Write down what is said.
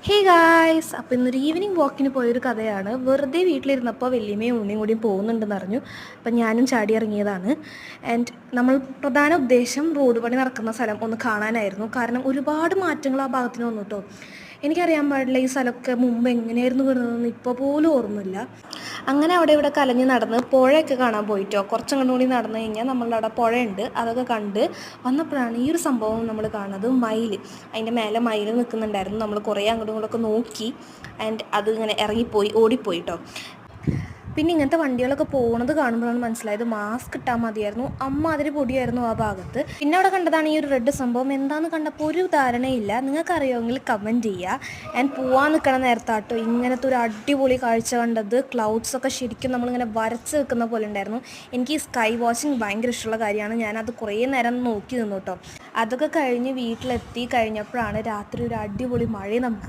Hey guys, അപ്പോൾ ഇന്നൊരു evening വാക്കിന് പോയൊരു കഥയാണ്. വെറുതെ വീട്ടിലിരുന്നപ്പോൾ വല്യമ്മയും ഉണ്ണിയും കൂടിയും പോകുന്നുണ്ടെന്ന് അറിഞ്ഞു. അപ്പം ഞാനും ചാടി ഇറങ്ങിയതാണ്. ആൻഡ് നമ്മൾ പ്രധാന ഉദ്ദേശം റോഡ് പണി നടക്കുന്ന സ്ഥലം ഒന്ന് കാണാനായിരുന്നു. കാരണം ഒരുപാട് മാറ്റങ്ങൾ ആ ഭാഗത്തിന് വന്നു കേട്ടോ. എനിക്കറിയാൻ പാടില്ല ഈ സ്ഥലമൊക്കെ മുമ്പ് എങ്ങനെയായിരുന്നു കിടന്നതെന്ന് ഇപ്പോൾ പോലും ഓർമ്മയില്ല. അങ്ങനെ അവിടെ ഇവിടെ കലഞ്ഞ് നടന്ന് പുഴയൊക്കെ കാണാൻ പോയിട്ടോ. കുറച്ചങ്ങോട്ടും കൂടി നടന്നു കഴിഞ്ഞാൽ നമ്മളുടെ അവിടെ പുഴയുണ്ട്. അതൊക്കെ കണ്ട് വന്നപ്പോഴാണ് ഈ ഒരു സംഭവം നമ്മൾ കാണുന്നത്. മയിൽ, അതിൻ്റെ മേലെ മയിൽ നിൽക്കുന്നുണ്ടായിരുന്നു. നമ്മൾ കുറേ അങ്ങോട്ടും ഇങ്ങോട്ടൊക്കെ നോക്കി. ആൻഡ് അത് ഇങ്ങനെ ഇറങ്ങിപ്പോയി, ഓടിപ്പോയി കേട്ടോ. പിന്നെ ഇങ്ങനത്തെ വണ്ടികളൊക്കെ പോകുന്നത് കാണുമ്പോഴാണ് മനസ്സിലായത് മാസ്ക് ഇട്ടാൽ മതിയായിരുന്നു. അമ്മാതിരി പൊടിയായിരുന്നു ആ ഭാഗത്ത്. പിന്നെ അവിടെ കണ്ടതാണ് ഈ ഒരു റെഡ് സംഭവം. എന്താണെന്ന് കണ്ടപ്പോൾ ഒരു ധാരണയില്ല. നിങ്ങൾക്കറിയുമെങ്കിൽ കമൻറ്റ് ചെയ്യുക. ഞാൻ പോവാൻ നിൽക്കണ നേരത്താട്ടോ ഇങ്ങനത്തെ ഒരു അടിപൊളി കാഴ്ച കണ്ടത്. ക്ലൗഡ്സൊക്കെ ശരിക്കും നമ്മളിങ്ങനെ വരച്ച് വെക്കുന്ന പോലെ ഉണ്ടായിരുന്നു. എനിക്ക് ഈ സ്കൈ വാച്ചിങ് ഭയങ്കര ഇഷ്ടമുള്ള കാര്യമാണ്. ഞാനത് കുറേ നേരം നോക്കി നിന്നു കേട്ടോ. അതൊക്കെ കഴിഞ്ഞ് വീട്ടിലെത്തി കഴിഞ്ഞപ്പോഴാണ് രാത്രി ഒരു അടിപൊളി മഴ നമുക്ക്